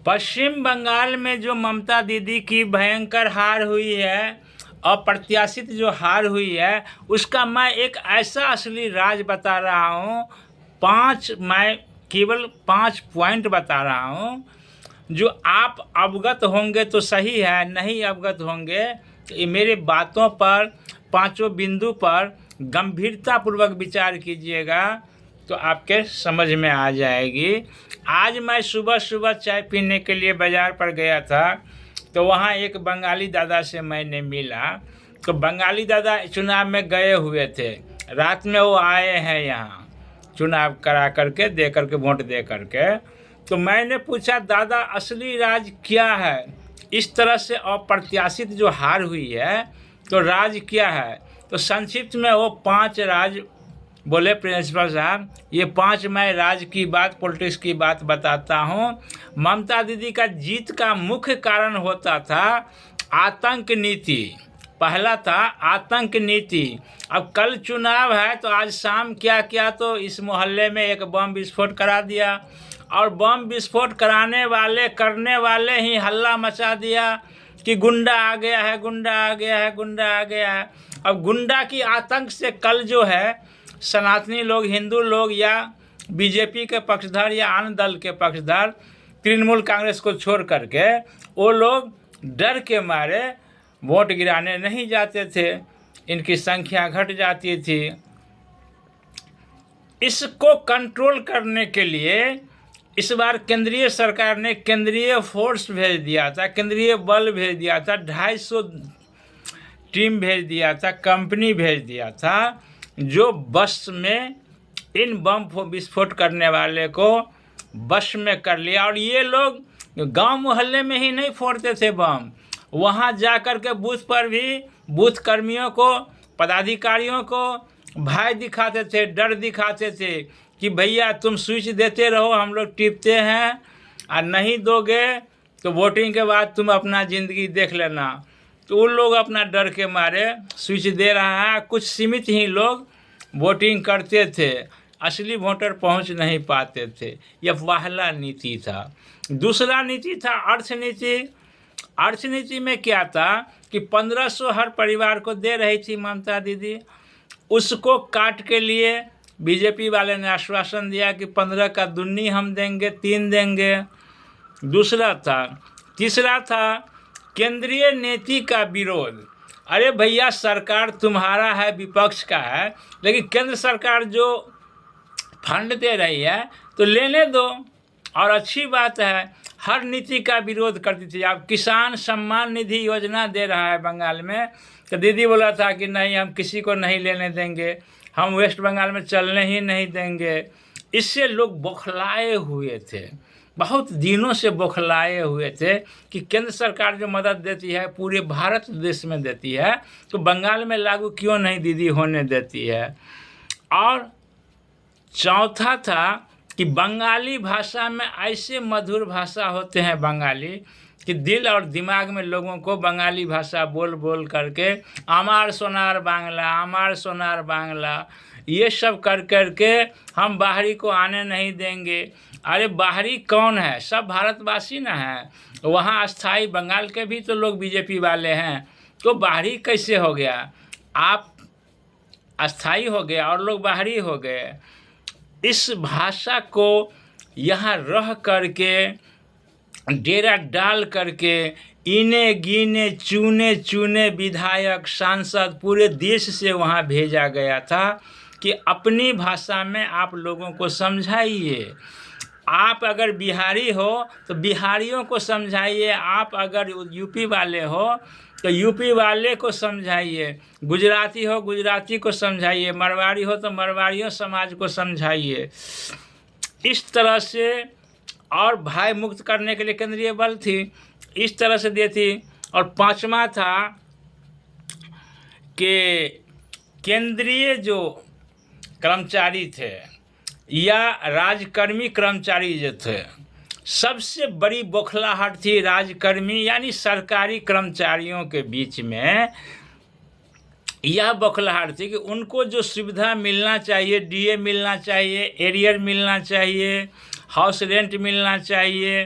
पश्चिम बंगाल में जो ममता दीदी की भयंकर हार हुई है, अप्रत्याशित जो हार हुई है, उसका मैं एक ऐसा असली राज बता रहा हूँ। मैं केवल 5 पॉइंट बता रहा हूँ जो आप अवगत होंगे तो सही है, नहीं अवगत होंगे तो ये मेरे बातों पर, पांचों बिंदु पर गंभीरतापूर्वक विचार कीजिएगा तो आपके समझ में आ जाएगी। आज मैं सुबह सुबह चाय पीने के लिए बाज़ार पर गया था, तो वहाँ एक बंगाली दादा से मैंने मिला। तो बंगाली दादा चुनाव में गए हुए थे, रात में वो आए हैं यहाँ चुनाव करा करके, दे करके, वोट दे करके। तो मैंने पूछा, दादा असली राज क्या है? इस तरह से अप्रत्याशित जो हार हुई है तो राज क्या है? तो संक्षिप्त में वो 5 राज बोले प्रिंसिपल साहब। ये 5 मैं राज की बात, पॉलिटिक्स की बात बताता हूँ। ममता दीदी का जीत का मुख्य कारण होता था आतंक नीति। पहला था आतंक नीति। अब कल चुनाव है तो आज शाम क्या किया, तो इस मोहल्ले में एक बम विस्फोट करा दिया, और बम विस्फोट करने वाले ही हल्ला मचा दिया कि गुंडा आ गया है, गुंडा आ गया है, गुंडा आ गया है। अब गुंडा की आतंक से कल जो है सनातनी लोग, हिंदू लोग, या बीजेपी के पक्षधर या अन्य दल के पक्षधर, तृणमूल कांग्रेस को छोड़ करके, वो लोग डर के मारे वोट गिराने नहीं जाते थे, इनकी संख्या घट जाती थी। इसको कंट्रोल करने के लिए इस बार केंद्रीय सरकार ने केंद्रीय फोर्स भेज दिया था, केंद्रीय बल भेज दिया था, 250 टीम भेज दिया था, कंपनी भेज दिया था, जो बस में इन बम विस्फोट करने वाले को बस में कर लिया। और ये लोग गांव मोहल्ले में ही नहीं फोड़ते थे बम, वहां जा कर के बूथ पर भी बूथ कर्मियों को, पदाधिकारियों को भय दिखाते थे, डर दिखाते थे कि भैया तुम स्विच देते रहो, हम लोग टिपते हैं, और नहीं दोगे तो वोटिंग के बाद तुम अपना ज़िंदगी देख लेना। तो उन लोग अपना डर के मारे स्विच दे रहा है। कुछ सीमित ही लोग वोटिंग करते थे, असली वोटर पहुंच नहीं पाते थे। यह पहला नीति था। दूसरा नीति था अर्थनीति। अर्थनीति में क्या था कि 1500 हर परिवार को दे रही थी ममता दीदी, उसको काट के लिए बीजेपी वाले ने आश्वासन दिया कि 15 का दुन्नी हम देंगे, 3 देंगे। दूसरा था। तीसरा था केंद्रीय नीति का विरोध। अरे भैया सरकार तुम्हारा है, विपक्ष का है, लेकिन केंद्र सरकार जो फंड दे रही है तो लेने दो, और अच्छी बात है। हर नीति का विरोध करती थी। अब किसान सम्मान निधि योजना दे रहा है बंगाल में, तो दीदी बोला था कि नहीं, हम किसी को नहीं लेने देंगे, हम वेस्ट बंगाल में चलने ही नहीं देंगे। इससे लोग बौखलाए हुए थे, बहुत दिनों से बौखलाए हुए थे कि केंद्र सरकार जो मदद देती है पूरे भारत देश में देती है, तो बंगाल में लागू क्यों नहीं दीदी होने देती है। और चौथा था कि बंगाली भाषा में ऐसे मधुर भाषा होते हैं बंगाली कि दिल और दिमाग में लोगों को बंगाली भाषा बोल बोल करके आमार सोनार बांग्ला, आमार सोनार बांग्ला, ये सब कर करके हम बाहरी को आने नहीं देंगे। अरे बाहरी कौन है? सब भारतवासी ना है। वहाँ अस्थाई बंगाल के भी तो लोग बीजेपी वाले हैं, तो बाहरी कैसे हो गया? आप अस्थाई हो गए और लोग बाहरी हो गए। इस भाषा को यहाँ रह करके, डेरा डाल करके, इने गिने चुने चुने विधायक, सांसद पूरे देश से वहाँ भेजा गया था कि अपनी भाषा में आप लोगों को समझाइए। आप अगर बिहारी हो तो बिहारियों को समझाइए, आप अगर यूपी वाले हो तो यूपी वाले को समझाइए, गुजराती हो गुजराती को समझाइए, मरवाड़ी हो तो मरवाड़ियों समाज को समझाइए। इस तरह से, और भय मुक्त करने के लिए केंद्रीय बल थी, इस तरह से दी थी। और पांचवा था कि केंद्रीय जो कर्मचारी थे या राजकर्मी कर्मचारी जो थे, सबसे बड़ी बौखलाहट थी राजकर्मी यानी सरकारी कर्मचारियों के बीच में। यह बौखलाहट थी कि उनको जो सुविधा मिलना चाहिए, डीए मिलना चाहिए, एरियर मिलना चाहिए, हाउस रेंट मिलना चाहिए,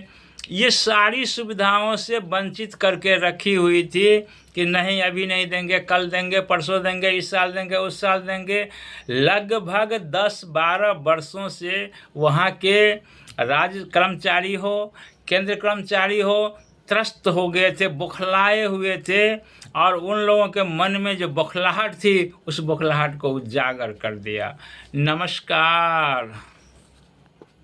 ये सारी सुविधाओं से वंचित करके रखी हुई थी कि नहीं अभी नहीं देंगे, कल देंगे, परसों देंगे, इस साल देंगे, उस साल देंगे। लगभग 10-12 वर्षों से वहाँ के राज्य कर्मचारी हो, केंद्र कर्मचारी हो, त्रस्त हो गए थे, बौखलाए हुए थे, और उन लोगों के मन में जो बौखलाहट थी उस बौखलाहट को उजागर कर दिया। नमस्कार।